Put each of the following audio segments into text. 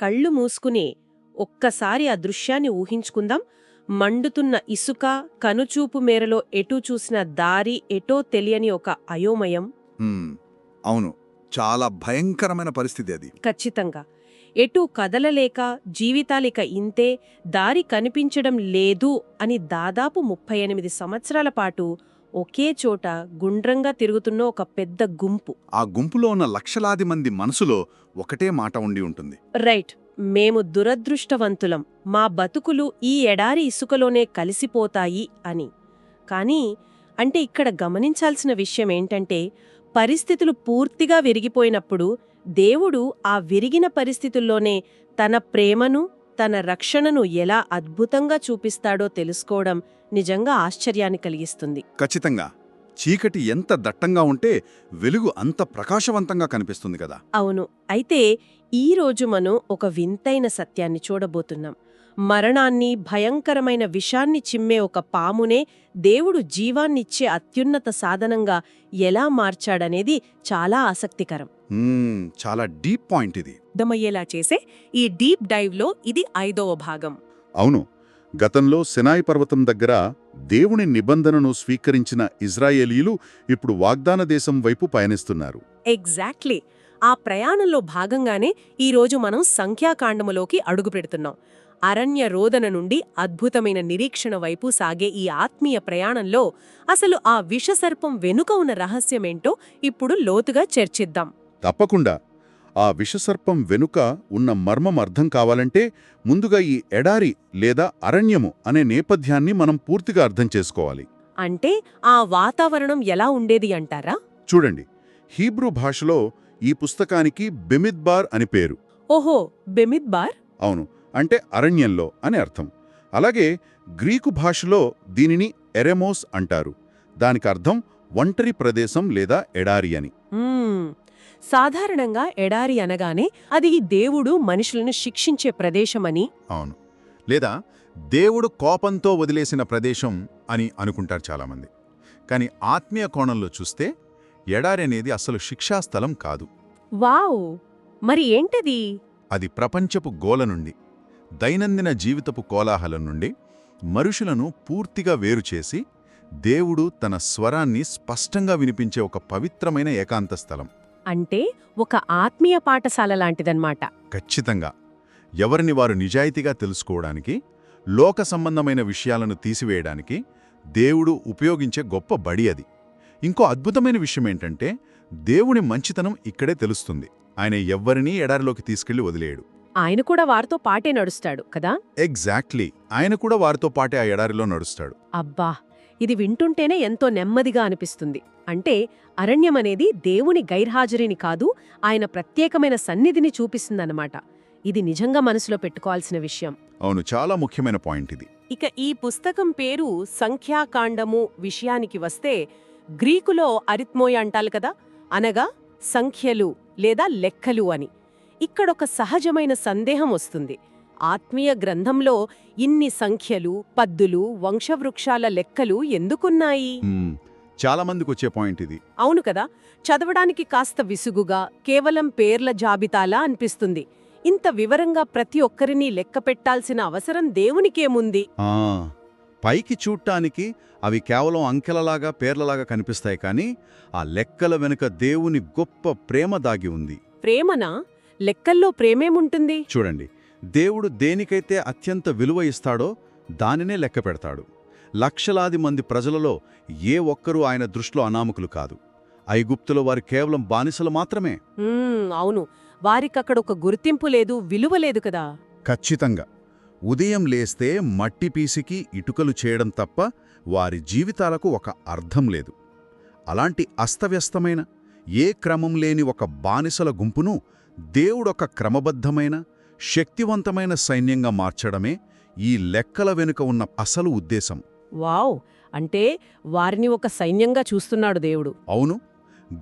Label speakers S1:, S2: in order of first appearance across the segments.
S1: కళ్ళు మూసుకుని ఒక్కసారి ఆ దృశ్యాన్ని ఊహించుకుందాం. మండుతున్న ఇసుక, కనుచూపు మేరలో ఎటూ చూసిన దారి ఎటో తెలియని ఒక అయోమయం.
S2: అవును, చాలా భయంకరమైన పరిస్థితి అది.
S1: ఖచ్చితంగా. ఎటూ కదలలేక జీవితాలిక ఇంతే, దారి కనిపించడం లేదు అని దాదాపు 38 సంవత్సరాల పాటు ఒకే చోట గుండ్రంగా తిరుగుతున్న ఒక పెద్ద గుంపు.
S2: ఆ గుంపులో ఉన్న లక్షలాది మంది మనసులో ఒకటే మాట ఉండి ఉంటుంది.
S1: రైట్, మేము దురదృష్టవంతులం, మా బతుకులు ఈ ఎడారి ఇసుకలోనే కలిసిపోతాయి అని. కానీ అంటే ఇక్కడ గమనించాల్సిన విషయమేంటంటే, పరిస్థితులు పూర్తిగా విరిగిపోయినప్పుడు దేవుడు ఆ విరిగిన పరిస్థితుల్లోనే తన ప్రేమను, తన రక్షణను ఎలా అద్భుతంగా చూపిస్తాడో తెలుసుకోవడం నిజంగా ఆశ్చర్యాన్ని కలిగిస్తుంది.
S2: ఖచ్చితంగా. చీకటి ఎంత దట్టంగా ఉంటే వెలుగు అంత ప్రకాశవంతంగా కనిపిస్తుంది కదా.
S1: అవును. అయితే ఈరోజు మనం ఒక వింతైన సత్యాన్ని చూడబోతున్నాం. మరణాన్ని, భయంకరమైన విషాన్ని చిమ్మే ఒక పామునే దేవుడు జీవాన్నిచ్చే అత్యున్నత సాధనంగా ఎలా మార్చాడనేది చాలా ఆసక్తికరం.
S2: చాలా డీప్ పాయింట్ ఇది.
S1: అర్థమయ్యేలా చేసే ఈ డీప్ డైవ్లో ఇది 5వ భాగం.
S3: అవును, గతంలో సినాయి పర్వతం దగ్గర దేవుని నిబంధనను స్వీకరించిన ఇజ్రాయేలీలు ఇప్పుడు వాగ్దాన దేశం వైపు పయనిస్తున్నారు.
S1: ఎగ్జాక్ట్లీ. ఆ ప్రయాణంలో భాగంగానే ఈరోజు మనం సంఖ్యాకాండములోకి అడుగుపెడుతున్నాం. అరణ్య రోదన నుండి అద్భుతమైన నిరీక్షణ వైపు సాగే ఈ ఆత్మీయ ప్రయాణంలో అసలు ఆ విషసర్పం వెనుక ఉన్న రహస్యమేంటో ఇప్పుడు లోతుగా చర్చిద్దాం.
S3: తప్పకుండా. ఆ విషసర్పం వెనుక ఉన్న మర్మం అర్థం కావాలంటే ముందుగా ఈ ఎడారి లేదా అరణ్యము అనే నేపథ్యాన్ని మనం పూర్తిగా అర్థం చేసుకోవాలి.
S1: అంటే ఆ వాతావరణం ఎలా ఉండేది అంటారా?
S3: చూడండి, హీబ్రూ భాషలో ఈ పుస్తకానికి బెమిద్బార్ అని పేరు.
S1: ఓహో, బెమిద్బార్.
S3: అవును, అంటే అరణ్యంలో అని అర్థం. అలాగే గ్రీకు భాషలో దీనిని ఎరెమోస్ అంటారు. దానికి అర్థం ఒంటరి ప్రదేశం లేదా ఎడారి అని.
S1: సాధారణంగా ఎడారి అనగానే అది దేవుడు మనుషులను శిక్షించే ప్రదేశమని,
S4: అవును, లేదా దేవుడు కోపంతో వదిలేసిన ప్రదేశం అని అనుకుంటారు చాలామంది. కానీ ఆత్మీయ కోణంలో చూస్తే ఎడారి అనేది అసలు శిక్షాస్థలం కాదు.
S1: వావ్, మరి ఏంటది?
S4: అది ప్రపంచపు గోల నుండి, దైనందిన జీవితపు కోలాహలం నుండి మనుషులను పూర్తిగా వేరుచేసి దేవుడు తన స్వరాన్ని స్పష్టంగా వినిపించే ఒక పవిత్రమైన ఏకాంత స్థలం.
S1: అంటే ఒక ఆత్మీయ పాఠశాల లాంటిదన్నమాట.
S4: ఖచ్చితంగా. ఎవరిని వారు నిజాయితీగా తెలుసుకోవడానికి, లోక సంబంధమైన విషయాలను తీసివేయడానికి దేవుడు ఉపయోగించే గొప్ప బడి అది. ఇంకో అద్భుతమైన విషయమేంటంటే, దేవుని మంచితనం ఇక్కడే తెలుస్తుంది. ఆయన ఎవ్వరినీ ఎడారిలోకి తీసుకెళ్లి వదిలేయడు.
S1: ఆయన కూడా వారితో పాటే నడుస్తాడు కదా?
S4: ఎగ్జాక్ట్లీ. ఆయన కూడా వారితో పాటే ఆ ఎడారిలో నడుస్తాడు.
S1: అబ్బా, ఇది వింటుంటేనే ఎంతో నెమ్మదిగా అనిపిస్తుంది. అంటే అరణ్యమనేది దేవుని గైర్హాజరీని కాదు, ఆయన ప్రత్యేకమైన సన్నిధిని చూపిస్తుందన్నమాట. ఇది నిజంగా మనసులో పెట్టుకోవాల్సిన విషయం.
S4: అవును, చాలా ముఖ్యమైన పాయింట్ ఇది.
S1: ఇక ఈ పుస్తకం పేరు సంఖ్యాకాండము విషయానికి వస్తే, గ్రీకులో అరిత్మోయ అంటారు కదా, అనగా సంఖ్యలు లేదా లెక్కలు అని. ఇక్కడొక సహజమైన సందేహం వస్తుంది. ఆత్మీయ గ్రంథంలో ఇన్ని సంఖ్యలు, పద్దులు, వంశవృక్షాల లెక్కలు ఎందుకున్నాయి?
S4: చాలా మందికి వచ్చే పాయింట్ ఇది.
S1: అవును కదా, చదవడానికి కాస్త విసుగుగా, కేవలం పేర్ల జాబితాలా అనిపిస్తుంది. ఇంత వివరంగా ప్రతి ఒక్కరినీ లెక్క పెట్టాల్సిన అవసరం దేవునికేముంది?
S4: పైకి చూడ్డానికి అవి కేవలం అంకెలలాగా, పేర్లలాగా కనిపిస్తాయి. కానీ ఆ లెక్కల వెనుక దేవుని గొప్ప ప్రేమ దాగి ఉంది.
S1: ప్రేమనా? లెక్కల్లో ప్రేమేముంటుంది?
S4: చూడండి, దేవుడు దేనికైతే అత్యంత విలువ ఇస్తాడో దానినే లెక్క పెడతాడు. లక్షలాది మంది ప్రజలలో ఏ ఒక్కరూ ఆయన దృష్టిలో అనామకులు కాదు. ఐగుప్తులో వారు కేవలం బానిసలు మాత్రమే.
S1: అవును, వారికక్కడ ఒక గుర్తింపు లేదు, విలువ లేదు కదా.
S4: ఖచ్చితంగా. ఉదయం లేస్తే మట్టి పీసికి ఇటుకలు చేయడం తప్ప వారి జీవితాలకు ఒక అర్థం లేదు. అలాంటి అస్తవ్యస్తమైన, ఏ క్రమం లేని ఒక బానిసల గుంపును దేవుడొక క్రమబద్ధమైన, శక్తివంతమైన సైన్యంగా మార్చడమే ఈ లెక్కల వెనుక ఉన్న అసలు ఉద్దేశం.
S1: వావ్, అంటే వారిని ఒక సైన్యంగా చూస్తున్నాడు దేవుడు.
S4: అవును.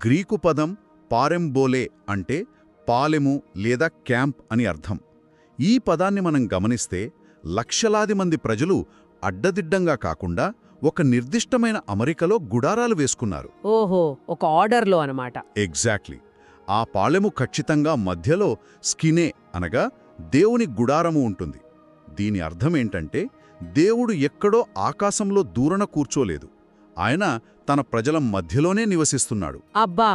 S4: గ్రీకు పదం పారెంబోలే అంటే పాలెము లేదా క్యాంప్ అని అర్థం. ఈ పదాన్ని మనం గమనిస్తే లక్షలాది మంది ప్రజలు అడ్డదిడ్డంగా కాకుండా ఒక నిర్దిష్టమైన అమరికలో గుడారాలు వేసుకున్నారు.
S1: ఓహో, ఒక ఆర్డర్లో అనమాట.
S4: ఎగ్జాక్ట్లీ. ఆ పాలెము ఖచ్చితంగా మధ్యలో స్కినే అనగా దేవుని గుడారము ఉంటుంది. దీని అర్థమేంటంటే దేవుడు ఎక్కడో ఆకాశంలో దూరన కూర్చోలేదు. ఆయన తన ప్రజల మధ్యలోనే నివసిస్తున్నాడు.
S1: అబ్బా,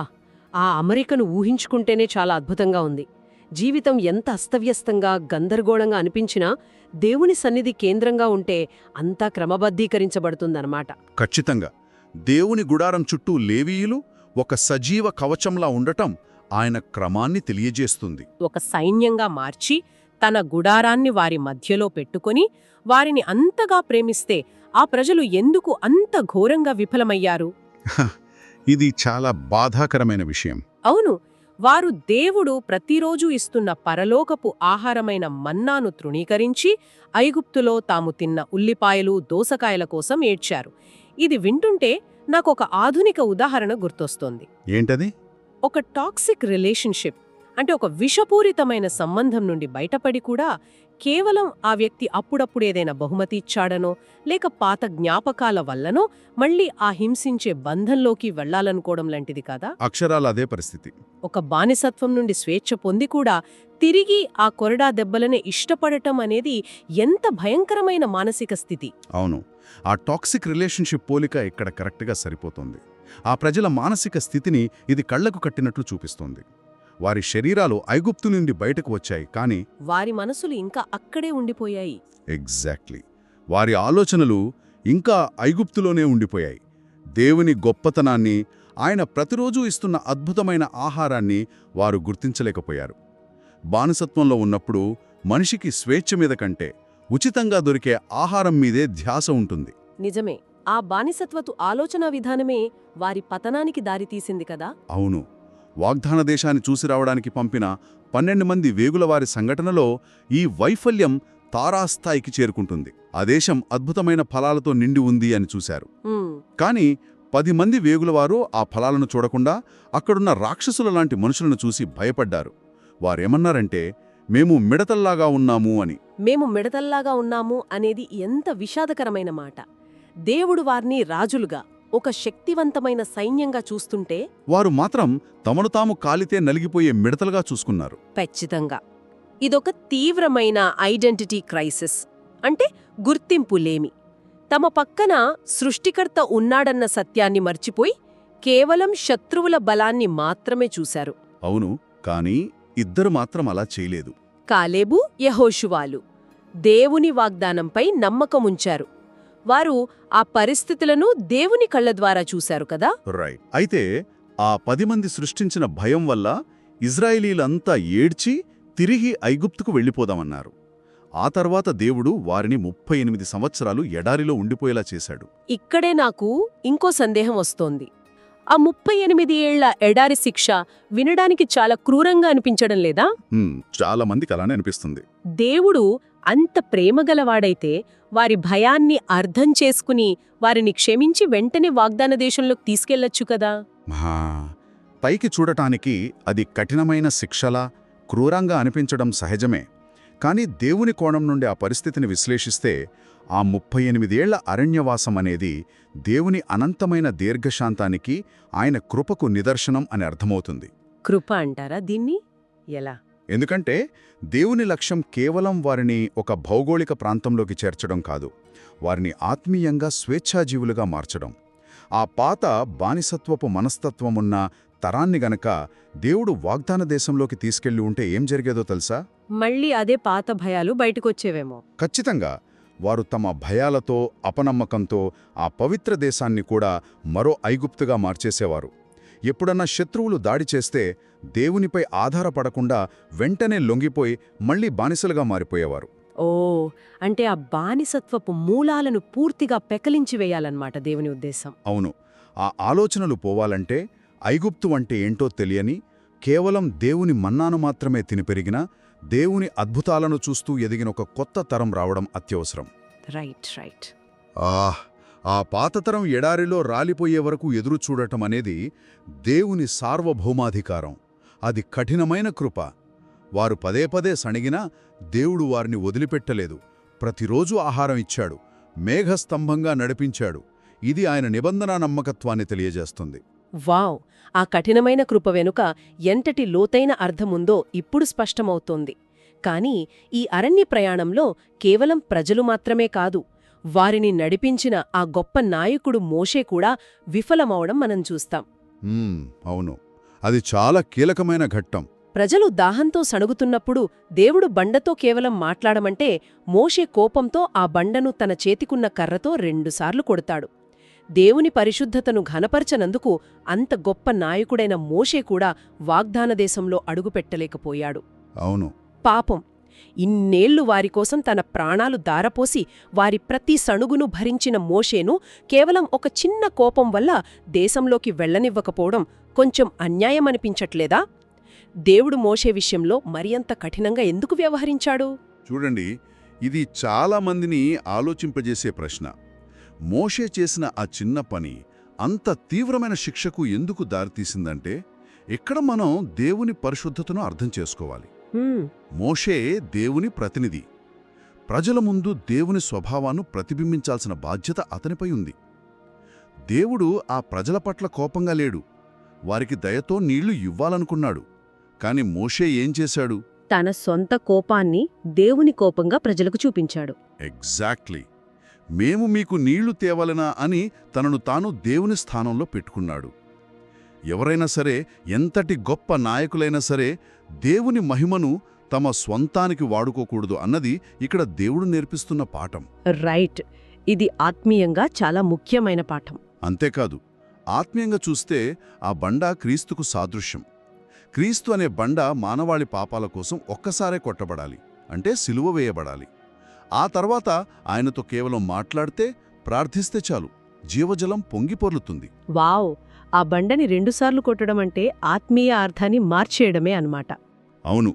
S1: ఆ అమరికను ఊహించుకుంటేనే చాలా అద్భుతంగా ఉంది. జీవితం ఎంత అస్తవ్యస్తంగా గందరగోళంగా అనిపించినా దేవుని సన్నిధి కేంద్రంగా ఉంటే అంతా క్రమబద్ధీకరించబడుతుందన్నమాట.
S4: ఖచ్చితంగా దేవుని గుడారం చుట్టూ లేవీయులు ఒక సజీవ కవచంలా ఉండటం ఆయన క్రమాన్ని తెలియజేస్తుంది.
S1: ఒక సైన్యంగా మార్చి తన గుడారాన్ని వారి మధ్యలో పెట్టుకొని వారిని అంతగా ప్రేమిస్తే ఆ ప్రజలు ఎందుకు అంత ఘోరంగా విఫలమయ్యారు?
S4: ఇది చాలా బాధాకరమైన విషయం.
S1: అవును, వారు దేవుడు ప్రతిరోజూ ఇస్తున్న పరలోకపు ఆహారమైన మన్నాను తృణీకరించి ఐగుప్తులో తాము తిన్న ఉల్లిపాయలు దోసకాయల కోసం ఏడ్చారు. ఇది వింటుంటే నాకొక ఆధునిక ఉదాహరణ గుర్తొస్తోంది.
S4: ఏంటది?
S1: ఒక టాక్సిక్ రిలేషన్షిప్, అంటే ఒక విషపూరితమైన సంబంధం నుండి బయటపడి కూడా కేవలం ఆ వ్యక్తి అప్పుడప్పుడు ఏదైనా బహుమతి ఇచ్చాడనో లేక పాత జ్ఞాపకాల వల్లనో మళ్ళీ ఆ హింసించే బంధంలోకి వెళ్లాలనుకోవడం లాంటిది కాదా?
S4: అక్షరాల అదే పరిస్థితి.
S1: ఒక బానిసత్వం నుండి స్వేచ్ఛ పొంది కూడా తిరిగి ఆ కొరడా దెబ్బలనే ఇష్టపడటం అనేది ఎంత భయంకరమైన మానసిక స్థితి.
S4: అవును, ఆ టాక్సిక్ రిలేషన్షిప్ పోలిక ఇక్కడ కరెక్ట్గా సరిపోతుంది. ఆ ప్రజల మానసిక స్థితిని ఇది కళ్లకు కట్టినట్లు చూపిస్తోంది. వారి శరీరాలు ఐగుప్తు నుండి బయటకు వచ్చాయి, కానీ
S1: వారి మనసులు ఇంకా అక్కడే ఉండిపోయాయి.
S4: ఎగ్జాక్ట్లీ, వారి ఆలోచనలు ఇంకా ఐగుప్తులోనే ఉండిపోయాయి. దేవుని గొప్పతనాన్ని, ఆయన ప్రతిరోజూ ఇస్తున్న అద్భుతమైన ఆహారాన్ని వారు గుర్తించలేకపోయారు. బానిసత్వంలో ఉన్నప్పుడు మనిషికి స్వేచ్ఛ మీద కంటే ఉచితంగా దొరికే ఆహారం మీదే ధ్యాస ఉంటుంది.
S1: నిజమే, ఆ బానిసత్వపు ఆలోచనా విధానమే వారి పతనానికి దారితీసింది కదా.
S4: అవును, వాగ్దాన దేశాన్ని చూసి రావడానికి పంపిన 12 మంది వేగులవారి సంఘటనలో ఈ వైఫల్యం తారాస్థాయికి చేరుకుంటుంది. ఆ దేశం అద్భుతమైన ఫలాలతో నిండి ఉంది అని చూశారు. కాని 10 మంది వేగులవారు ఆ ఫలాలను చూడకుండా అక్కడున్న రాక్షసుల లాంటి మనుషులను చూసి భయపడ్డారు. వారేమన్నారంటే, మేము మిడతల్లాగా ఉన్నాము అని.
S1: మేము మిడతల్లాగా ఉన్నాము అనేది ఎంత విషాదకరమైన మాట. దేవుడు వారిని రాజులుగా, ఒక శక్తివంతమైన సైన్యంగా చూస్తుంటే
S4: వారు మాత్రం తమను తాము కాలితే నలిగిపోయే మిడతలుగా చూసుకున్నారు.
S1: ఖచ్చితంగా ఇదొక తీవ్రమైన ఐడెంటిటీ క్రైసిస్, అంటే గుర్తింపులేమి. తమ పక్కన సృష్టికర్త ఉన్నాడన్న సత్యాన్ని మర్చిపోయి కేవలం శత్రువుల బలాన్ని మాత్రమే చూశారు.
S4: అవును, కానీ ఇద్దరు మాత్రం అలా చేయలేదు.
S1: కాలేబు, యెహోషువాలు దేవుని వాగ్దానంపై నమ్మకముంచారు. వారు ఆ పరిస్థితులను దేవుని కళ్ల ద్వారా చూశారు కదా.
S4: రైట్. అయితే ఆ 10 మంది సృష్టించిన భయం వల్ల ఇజ్రాయేలీలంతా ఏడ్చి తిరిగి ఐగుప్తుకు వెళ్ళిపోదామన్నారు. ఆ తర్వాత దేవుడు వారిని 38 సంవత్సరాలు ఎడారిలో ఉండిపోయేలా చేశాడు.
S1: ఇక్కడే నాకు ఇంకో సందేహం వస్తోంది. ఆ 38 ఏళ్ల ఎడారి శిక్ష వినడానికి చాలా క్రూరంగా అనిపించడం లేదా?
S4: చాలా మందికి అలానే అనిపిస్తుంది.
S1: దేవుడు అంత ప్రేమగలవాడైతే వారి భయాన్ని అర్థం చేసుకుని వారిని క్షమించి వెంటనే వాగ్దాన దేశంలోకి తీసుకెళ్లొచ్చు కదా.
S4: పైకి చూడటానికి అది కఠినమైన శిక్షలా, క్రూరంగా అనిపించడం సహజమే. కాని దేవుని కోణం నుండి ఆ పరిస్థితిని విశ్లేషిస్తే ఆ 38 ఏళ్ల అరణ్యవాసం అనేది దేవుని అనంతమైన దీర్ఘశాంతానికి, ఆయన కృపకు నిదర్శనం అని అర్థమవుతుంది.
S1: కృప అంటారా దీన్ని? ఎలా?
S4: ఎందుకంటే దేవుని లక్ష్యం కేవలం వారిని ఒక భౌగోళిక ప్రాంతంలోకి చేర్చడం కాదు, వారిని ఆత్మీయంగా స్వేచ్ఛాజీవులుగా మార్చడం. ఆ పాత బానిసత్వపు మనస్తత్వమున్న తరాన్ని గనక దేవుడు వాగ్దాన దేశంలోకి తీసుకెళ్లి ఉంటే ఏం జరిగేదో తెలుసా?
S1: మళ్ళీ అదే పాత భయాలు బయటకొచ్చేవేమో.
S4: ఖచ్చితంగా. వారు తమ భయాలతో, అపనమ్మకంతో ఆ పవిత్ర దేశాన్ని కూడా మరో ఐగుప్తుగా మార్చేసేవారు. ఎప్పుడన్నా శత్రువులు దాడి చేస్తే దేవునిపై ఆధారపడకుండా వెంటనే లొంగిపోయి మళ్లీ బానిసలుగా మారిపోయేవారు.
S1: ఓ, అంటే ఆ బానిసత్వపు మూలాలను పూర్తిగా పెకలించివేయాలన్నమాట దేవుని ఉద్దేశం.
S4: అవును. ఆ ఆలోచనలు పోవాలంటే ఐగుప్తు అంటే ఏంటో తెలియని, కేవలం దేవుని మన్నాను మాత్రమే తిని పెరిగిన, దేవుని అద్భుతాలను చూస్తూ ఎదిగిన ఒక కొత్త తరం రావడం అత్యవసరం.
S1: రైట్.
S4: ఆ పాతతరం ఎడారిలో రాలిపోయే వరకు ఎదురుచూడటం అనేది దేవుని సార్వభౌమాధికారం. అది కఠినమైన కృప. వారు పదే పదే సణిగినా దేవుడు వారిని వదిలిపెట్టలేదు. ప్రతిరోజూ ఆహారం ఇచ్చాడు, మేఘస్తంభంగా నడిపించాడు. ఇది ఆయన నిబంధనా నమ్మకత్వాన్ని తెలియజేస్తుంది.
S1: వావ్! ఆ కఠినమైన కృప వెనుక ఎంతటి లోతైన అర్థముందో ఇప్పుడు స్పష్టమవుతోంది. కాని ఈ అరణ్య ప్రయాణంలో కేవలం ప్రజలు మాత్రమే కాదు, వారిని నడిపించిన ఆ గొప్ప నాయకుడు మోషే కూడా విఫలమవడం మనం చూస్తాం.
S3: అవును, అది చాలా కీలకమైన ఘట్టం.
S1: ప్రజలు దాహంతో సణుగుతున్నప్పుడు దేవుడు బండతో కేవలం మాట్లాడమంటే మోషే కోపంతో ఆ బండను తన చేతికున్న కర్రతో 2 సార్లు కొడతాడు. దేవుని పరిశుద్ధతను ఘనపరచనందుకు అంత గొప్ప నాయకుడైన మోషే కూడా వాగ్దాన దేశంలో అడుగుపెట్టలేకపోయాడు.
S3: అవును,
S1: పాపం, ఇన్నేళ్లు వారికోసం తన ప్రాణాలు దారపోసి వారి ప్రతి సణుగును భరించిన మోషేను కేవలం ఒక చిన్న కోపం వల్ల దేశంలోకి వెళ్లనివ్వకపోవడం కొంచెం అన్యాయమనిపించట్లేదా? దేవుడు మోషే విషయంలో మరింత కఠినంగా ఎందుకు వ్యవహరించాడు?
S3: చూడండి, ఇది చాలా మందిని ఆలోచింపజేసే ప్రశ్న. మోషే చేసిన ఆ చిన్న పని అంత తీవ్రమైన శిక్షకు ఎందుకు దారితీసిందంటే, ఇక్కడ మనం దేవుని పరిశుద్ధతను అర్థం చేసుకోవాలి. మోషే దేవుని ప్రతినిధి. ప్రజల ముందు దేవుని స్వభావాన్ని ప్రతిబింబించాల్సిన బాధ్యత అతనిపై ఉంది. దేవుడు ఆ ప్రజల పట్ల కోపంగా లేడు, వారికి దయతో నీళ్లు ఇవ్వాలనుకున్నాడు. కాని మోషే ఏం చేశాడు?
S1: తన సొంత కోపాన్ని దేవుని కోపంగా ప్రజలకు చూపించాడు.
S3: ఎగ్జాక్ట్లీ. మేము మీకు నీళ్లు తేవలనా అని తనను తాను దేవుని స్థానంలో పెట్టుకున్నాడు. ఎవరైనా సరే, ఎంతటి గొప్ప నాయకులైనా సరే, దేవుని మహిమను తమ స్వంతానికి వాడుకోకూడదు అన్నది ఇక్కడ దేవుడు నేర్పిస్తున్న పాఠం.
S1: రైట్. ఇది ఆత్మీయంగా చాలా ముఖ్యమైన పాఠం.
S3: అంతేకాదు, ఆత్మీయంగా చూస్తే ఆ బండ క్రీస్తుకు సాదృశ్యం. క్రీస్తు అనే బండ మానవాళి పాపాల కోసం ఒక్కసారే కొట్టబడాలి, అంటే సిలువ వేయబడాలి. ఆ తర్వాత ఆయనతో కేవలం మాట్లాడితే, ప్రార్థిస్తే చాలు, జీవజలం పొంగిపొర్లుతుంది.
S1: వావ్! ఆ బండని 2 సార్లు కొట్టడం అంటే ఆత్మీయ అర్థాన్ని మార్చేయడమే అన్నమాట.
S3: అవును.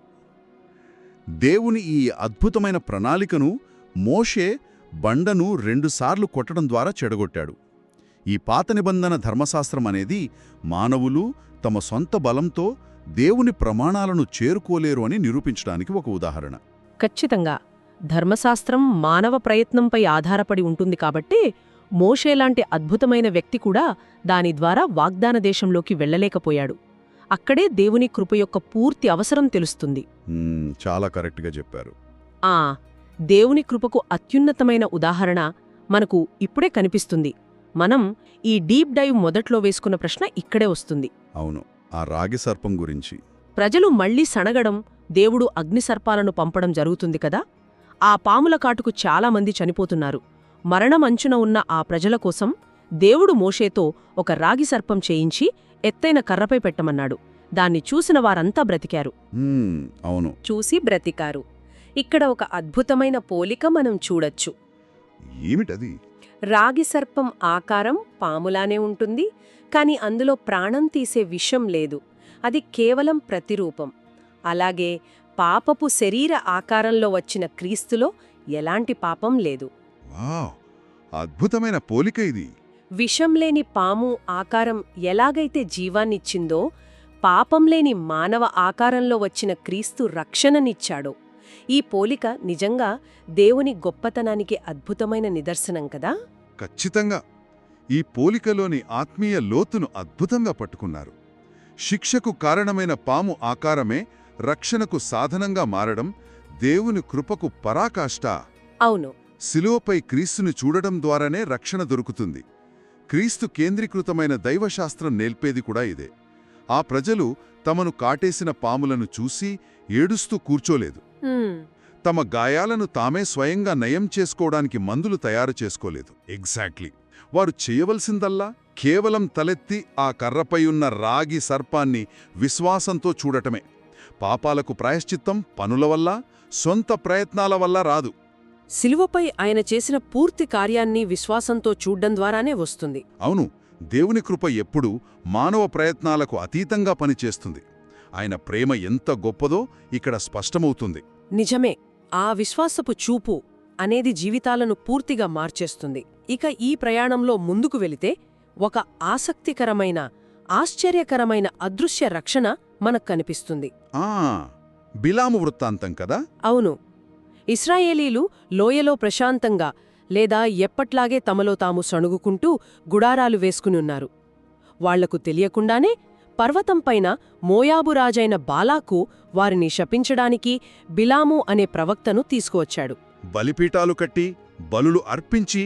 S3: దేవుని ఈ అద్భుతమైన ప్రణాళికను మోషే బండను 2 సార్లు కొట్టడం ద్వారా చెడగొట్టాడు. ఈ పాత నిబంధన ధర్మశాస్త్రం అనేది మానవులు తమ సొంత బలంతో దేవుని ప్రమాణాలను చేరుకోలేరు అని నిరూపించడానికి ఒక ఉదాహరణ.
S1: ఖచ్చితంగా. ధర్మశాస్త్రం మానవ ప్రయత్నంపై ఆధారపడి ఉంటుంది కాబట్టి మోషేలాంటి అద్భుతమైన వ్యక్తి కూడా దాని ద్వారా వాగ్దాన దేశంలోకి వెళ్లలేకపోయాడు. అక్కడే దేవుని కృప యొక్క పూర్తి అవసరం తెలుస్తుంది.
S3: చాలా కరెక్ట్గా చెప్పారు.
S1: దేవుని కృపకు అత్యున్నతమైన ఉదాహరణ మనకు ఇప్పుడే కనిపిస్తుంది. మనం ఈ డీప్ డైవ్ మొదట్లో వేసుకున్న ప్రశ్న ఇక్కడే వస్తుంది.
S3: అవును, ఆ రాగి సర్పం గురించి.
S1: ప్రజలు మళ్లీ సణగడం, దేవుడు అగ్నిసర్పాలను పంపడం జరుగుతుంది కదా. ఆ పాముల కాటుకు చాలామంది చనిపోతున్నారు. మరణం అంచున ఉన్న ఆ ప్రజల కోసం దేవుడు మోషేతో ఒక రాగి సర్పం చేయించి ఎత్తైన కర్రపై పెట్టమన్నాడు. దాన్ని చూసిన వారంతా బ్రతికారు.
S3: అవును,
S1: చూసి బ్రతికారు. ఇక్కడ ఒక అద్భుతమైన పోలిక మనం చూడొచ్చు.
S3: ఏమిటది?
S1: రాగి సర్పం ఆకారం పాములానే ఉంటుంది, కాని అందులో ప్రాణం తీసే విషం లేదు. అది కేవలం ప్రతిరూపం. అలాగే పాపపు శరీర ఆకారంలో వచ్చిన క్రీస్తులో ఎలాంటి పాపం లేదు.
S3: అద్భుతమైన పోలిక ఇది.
S1: విషం లేని పాము ఆకారం ఎలాగైతే జీవాన్నిచ్చిందో, పాపం లేని మానవ ఆకారంలో వచ్చిన క్రీస్తు రక్షణనిచ్చాడో. ఈ పోలిక నిజంగా దేవుని గొప్పతనానికి అద్భుతమైన నిదర్శనం కదా.
S3: ఖచ్చితంగా. ఈ పోలికలోని ఆత్మీయ లోతును అద్భుతంగా పట్టుకున్నారు. శిక్షకు కారణమైన పాము ఆకారమే రక్షణకు సాధనంగా మారడం దేవుని కృపకు పరాకాష్ట.
S1: అవును.
S3: శిలువపై క్రీస్తుని చూడడం ద్వారానే రక్షణ దొరుకుతుంది. క్రీస్తు కేంద్రీకృతమైన దైవశాస్త్రం నేర్పేది కూడా ఇదే. ఆ ప్రజలు తమను కాటేసిన పాములను చూసి ఏడుస్తూ కూర్చోలేదు. తమ గాయాలను తామే స్వయంగా నయం చేసుకోవడానికి మందులు తయారు చేసుకోలేదు. ఎగ్జాక్ట్లీ. వారు చేయవలసిందల్లా కేవలం తలెత్తి ఆ కర్రపై ఉన్న రాగి సర్పాన్ని విశ్వాసంతో చూడటమే. పాపాలకు ప్రాయశ్చిత్తం పనుల వల్ల, సొంత ప్రయత్నాల వల్ల రాదు.
S1: శిలువపై ఆయన చేసిన పూర్తి కార్యాన్ని విశ్వాసంతో చూడ్డం ద్వారానే వస్తుంది.
S3: అవును, దేవుని కృప ఎప్పుడూ మానవ ప్రయత్నాలకు అతీతంగా పనిచేస్తుంది. ఆయన ప్రేమ ఎంత గొప్పదో ఇక్కడ స్పష్టమవుతుంది.
S1: నిజమే. ఆ విశ్వాసపు చూపు అనేది జీవితాలను పూర్తిగా మార్చేస్తుంది. ఇక ఈ ప్రయాణంలో ముందుకు వెళితే ఒక ఆసక్తికరమైన, ఆశ్చర్యకరమైన అదృశ్య రక్షణ మనకు కనిపిస్తుంది.
S3: బిలాము వృత్తాంతం కదా.
S1: అవును. ఇశ్రాయేలీలు లోయలో ప్రశాంతంగా లేదా ఎప్పట్లాగే తమలో తాము సణుగుకుంటూ గుడారాలు వేసుకుని ఉన్నారు. వాళ్లకు తెలియకుండానే పర్వతంపైన మోయాబు రాజైన బాలాకు వారిని శపించడానికి బిలాము అనే ప్రవక్తను తీసుకువచ్చాడు.
S3: బలిపీఠాలు కట్టి బలులు అర్పించి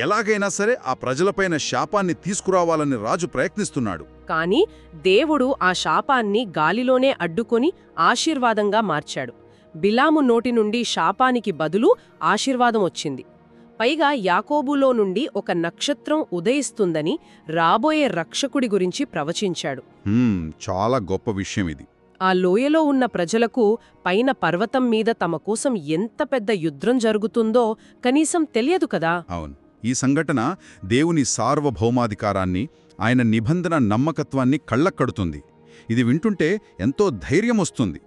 S3: ఎలాగైనా సరే ఆ ప్రజలపైన శాపాన్ని తీసుకురావాలని రాజు ప్రయత్నిస్తున్నాడు.
S1: కాని దేవుడు ఆ శాపాన్ని గాలిలోనే అడ్డుకొని ఆశీర్వాదంగా మార్చాడు. బిలాము నోటి నుండి శాపానికి బదులు ఆశీర్వాదం వచ్చింది. పైగా యాకోబులో నుండి ఒక నక్షత్రం ఉదయిస్తుందని, రాబోయే రక్షకుడి గురించి ప్రవచించాడు.
S3: చాలా గొప్ప విషయం ఇది.
S1: ఆ లోయలో ఉన్న ప్రజలకు పైన పర్వతం మీద తమ కోసం ఎంత పెద్ద యుద్ధం జరుగుతుందో కనీసం తెలియదు కదా.
S3: అవును, ఈ సంఘటన దేవుని సార్వభౌమాధికారాన్ని, ఆయన నిబంధన నమ్మకత్వాన్ని కళ్ళక్కడుతుంది. ఇది వింటుంటే ఎంతో ధైర్యం వస్తుంది.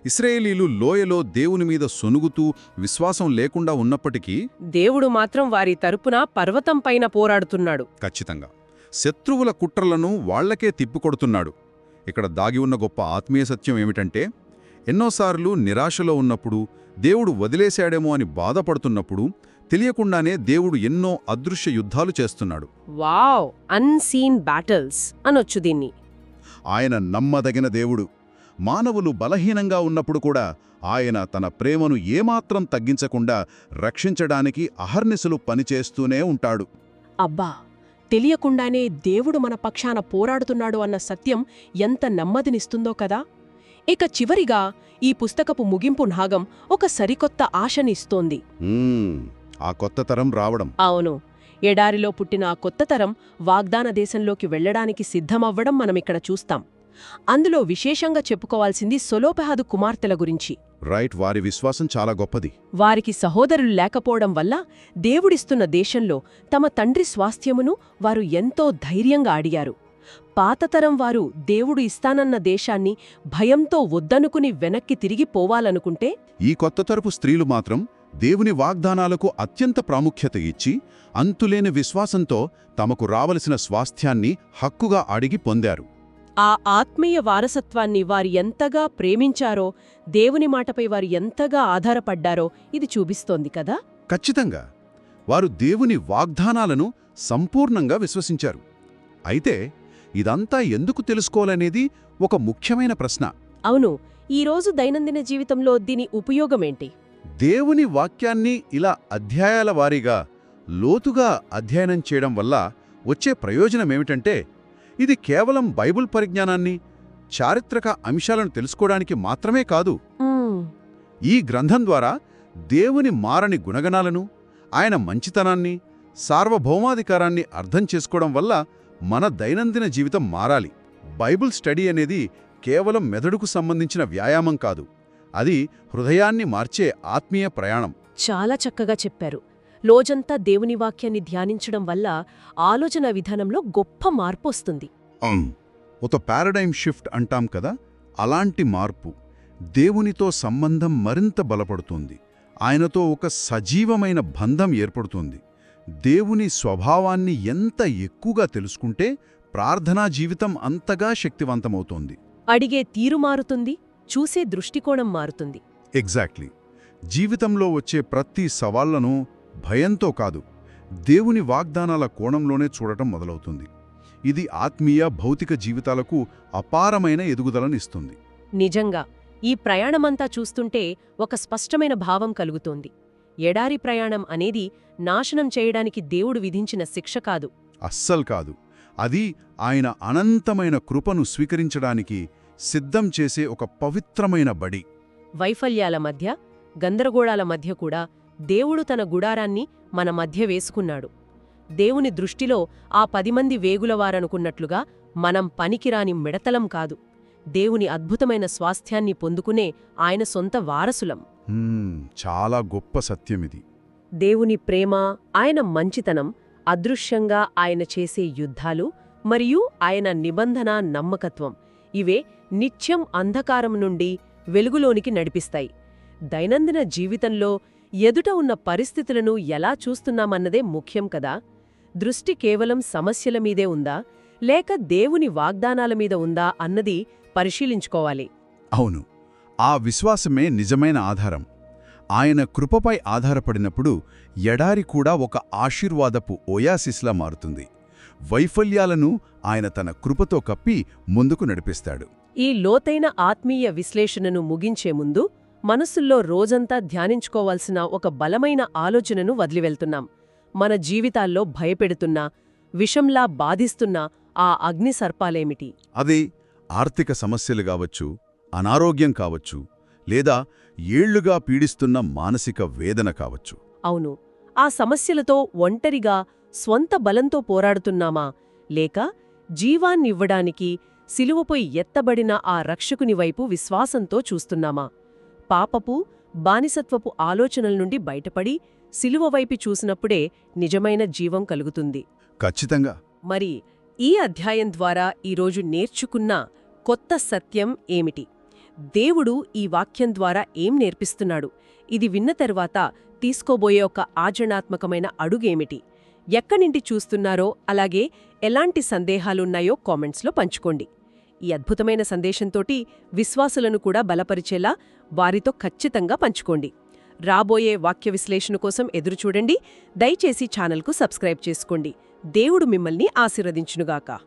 S3: ఇశ్రాయేలీలు లోయలో దేవుని మీద సొనుగుతూ విశ్వాసం లేకుండా ఉన్నప్పటికీ
S1: దేవుడు మాత్రం వారి తరపున పర్వతం పైన పోరాడుతున్నాడు.
S3: ఖచ్చితంగా శత్రువుల కుట్రలను వాళ్లకే తిప్పికొడుతున్నాడు. ఇక్కడ దాగి ఉన్న గొప్ప ఆత్మీయ సత్యం ఏమిటంటే, ఎన్నోసార్లు నిరాశలో ఉన్నప్పుడు, దేవుడు వదిలేశాడేమో అని బాధపడుతున్నప్పుడు తెలియకుండానే దేవుడు ఎన్నో అదృశ్య యుద్ధాలు చేస్తున్నాడు.
S1: వావ్, అన్సీన్ బ్యాటిల్స్ అనొచ్చు దీన్ని.
S3: ఆయన నమ్మదగిన దేవుడు. మానవులు బలహీనంగా ఉన్నప్పుడు కూడా ఆయన తన ప్రేమను ఏమాత్రం తగ్గించకుండా రక్షించడానికి అహర్నిశలు పనిచేస్తూనే ఉంటాడు.
S1: అబ్బా, తెలియకుండానే దేవుడు మన పక్షాన పోరాడుతున్నాడు అన్న సత్యం ఎంత నెమ్మదినిస్తుందో కదా. ఇక చివరిగా ఈ పుస్తకపు ముగింపు భాగం ఒక సరికొత్త ఆశనిస్తోంది.
S3: ఆ కొత్త తరం రావడం.
S1: అవును, ఎడారిలో పుట్టిన ఆ కొత్త తరం వాగ్దాన దేశంలోకి వెళ్లడానికి సిద్ధమవ్వడం మనమిక్కడ చూస్తాం. అందులో విశేషంగా చెప్పుకోవాల్సింది సొలోపెహాదు కుమార్తెల గురించి.
S3: రైట్, వారి విశ్వాసం చాలా గొప్పది.
S1: వారికి సహోదరులు లేకపోవడం వల్ల దేవుడిస్తున్న దేశంలో తమ తండ్రి స్వాస్థ్యమును వారు ఎంతో ధైర్యంగా అడిగారు. పాతతరం వారు దేవుడు ఇస్తానన్న దేశాన్ని భయంతో వద్దనుకుని వెనక్కి తిరిగి పోవాలనుకుంటే,
S3: ఈ కొత్త తరపు స్త్రీలు మాత్రం దేవుని వాగ్దానాలకు అత్యంత ప్రాముఖ్యత ఇచ్చి అంతులేని విశ్వాసంతో తమకు రావలసిన స్వాస్థ్యాన్ని హక్కుగా అడిగి పొందారు.
S1: ఆ ఆత్మీయ వారసత్వాన్ని వారు ఎంతగా ప్రేమించారో, దేవుని మాటపై వారు ఎంతగా ఆధారపడ్డారో ఇది చూపిస్తోంది కదా.
S3: ఖచ్చితంగా వారు దేవుని వాగ్దానాలను సంపూర్ణంగా విశ్వసించారు. అయితే ఇదంతా ఎందుకు తెలుసుకోవాలనేది ఒక ముఖ్యమైన ప్రశ్న.
S1: అవును, ఈరోజు దైనందిన జీవితంలో దీని ఉపయోగమేంటి?
S3: దేవుని వాక్యాన్ని ఇలా అధ్యాయాల వారీగా లోతుగా అధ్యయనం చేయడం వల్ల వచ్చే ప్రయోజనమేమిటంటే, ఇది కేవలం బైబుల్ పరిజ్ఞానాన్ని, చారిత్రక అంశాలను తెలుసుకోవడానికి మాత్రమే కాదు. ఈ గ్రంథం ద్వారా దేవుని మారని గుణగణాలను, ఆయన మంచితనాన్ని, సార్వభౌమాధికారాన్ని అర్థం చేసుకోవడం వల్ల మన దైనందిన జీవితం మారాలి. బైబుల్ స్టడీ అనేది కేవలం మెదడుకు సంబంధించిన వ్యాయామం కాదు, అది హృదయాన్ని మార్చే ఆత్మీయ ప్రయాణం.
S1: చాలా చక్కగా చెప్పారు. రోజంతా దేవుని వాక్యాన్ని ధ్యానించడం వల్ల ఆలోచన విధానంలో గొప్ప మార్పు వస్తుంది.
S3: ఒక పారాడైమ్ షిఫ్ట్ అంటాం కదా, అలాంటి మార్పు. దేవునితో సంబంధం మరింత బలపడుతుంది. ఆయనతో ఒక సజీవమైన బంధం ఏర్పడుతుంది. దేవుని స్వభావాన్ని ఎంత ఎక్కువగా తెలుసుకుంటే ప్రార్థనా జీవితం అంతగా శక్తివంతమవుతోంది.
S1: అడిగే తీరు మారుతుంది, చూసే దృష్టికోణం మారుతుంది.
S3: ఎగ్జాక్ట్లీ. జీవితంలో వచ్చే ప్రతి సవాళ్లను భయంతో కాదు, దేవుని వాగ్దానాల కోణంలోనే చూడటం మొదలవుతుంది. ఇది ఆత్మీయ భౌతిక జీవితాలకు అపారమైన ఎదుగుదలనిస్తుంది.
S1: నిజంగా ఈ ప్రయాణమంతా చూస్తుంటే ఒక స్పష్టమైన భావం కలుగుతోంది. ఎడారి ప్రయాణం అనేది నాశనం చేయడానికి దేవుడు విధించిన శిక్ష కాదు.
S3: అస్సలు కాదు. అది ఆయన అనంతమైన కృపను స్వీకరించడానికి సిద్ధం చేసే ఒక పవిత్రమైన బడి.
S1: వైఫల్యాల మధ్య, గందరగోళాల మధ్య కూడా దేవుడు తన గుడారాన్ని మన మధ్య వేసుకున్నాడు. దేవుని దృష్టిలో ఆ 10 మంది వేగులవారనుకున్నట్లుగా మనం పనికిరాని మిడతలం కాదు. దేవుని అద్భుతమైన స్వాస్థ్యాన్ని పొందుకునే ఆయన సొంత వారసులం.
S3: చాలా గొప్ప సత్యమిది.
S1: దేవుని ప్రేమ, ఆయన మంచితనం, అదృశ్యంగా ఆయన చేసే యుద్ధాలు మరియు ఆయన నిబంధన నమ్మకత్వం, ఇవే నిత్యం అంధకారం నుండి వెలుగులోనికి నడిపిస్తాయి. దైనందిన జీవితంలో ఎదుట ఉన్న పరిస్థితులను ఎలా చూస్తున్నామన్నదే ముఖ్యం కదా. దృష్టి కేవలం సమస్యల మీదే ఉందా, లేక దేవుని వాగ్దానాల మీద ఉందా అన్నది పరిశీలించుకోవాలి.
S3: అవును, ఆ విశ్వాసమే నిజమైన ఆధారం. ఆయన కృపపై ఆధారపడినప్పుడు ఎడారి కూడా ఒక ఆశీర్వాదపు ఓయాసిస్లా మారుతుంది.
S4: వైఫల్యాలను ఆయన తన కృపతో కప్పి ముందుకు నడిపిస్తాడు.
S1: ఈ లోతైన ఆత్మీయ విశ్లేషణను ముగించే ముందు మనసుల్లో రోజంతా ధ్యానించుకోవాల్సిన ఒక బలమైన ఆలోచనను వదిలివెళ్తున్నాం. మన జీవితాల్లో భయపెడుతున్నా, విషంలా బాధిస్తున్నా ఆ అగ్ని సర్పాలేమిటి?
S4: అదే ఆర్థిక సమస్యలు కావచ్చు, అనారోగ్యం కావచ్చు, లేదా ఏళ్లుగా పీడిస్తున్న మానసిక వేదన కావచ్చు.
S1: అవును, ఆ సమస్యలతో ఒంటరిగా స్వంత బలంతో పోరాడుతున్నామా, లేక జీవాన్నివ్వడానికి సిలువపై ఎత్తబడిన ఆ రక్షకుని వైపు విశ్వాసంతో చూస్తున్నామా? పాపపు, బానిసత్వపు ఆలోచనల నుండి బయటపడి సిలువ వైపు చూసినప్పుడే నిజమైన జీవం కలుగుతుంది.
S4: ఖచ్చితంగా.
S1: మరి ఈ అధ్యాయం ద్వారా ఈరోజు నేర్చుకున్న కొత్త సత్యం ఏమిటి? దేవుడు ఈ వాక్యం ద్వారా ఏం నేర్పిస్తున్నాడు? ఇది విన్న తర్వాత తీసుకోబోయే ఒక ఆచరణాత్మకమైన అడుగేమిటి? ఎక్కడింటి చూస్తున్నారో, అలాగే ఎలాంటి సందేహాలున్నాయో కామెంట్స్లో పంచుకోండి. ఈ అద్భుతమైన సందేశంతోటి విశ్వాసులను కూడా బలపరిచేలా వారితో ఖచ్చితంగా పంచుకోండి. రాబోయే వాక్య విశ్లేషణ కోసం ఎదురుచూడండి. దయచేసి ఛానల్కు సబ్స్క్రైబ్ చేసుకోండి. దేవుడు మిమ్మల్ని ఆశీర్వదించునుగాక.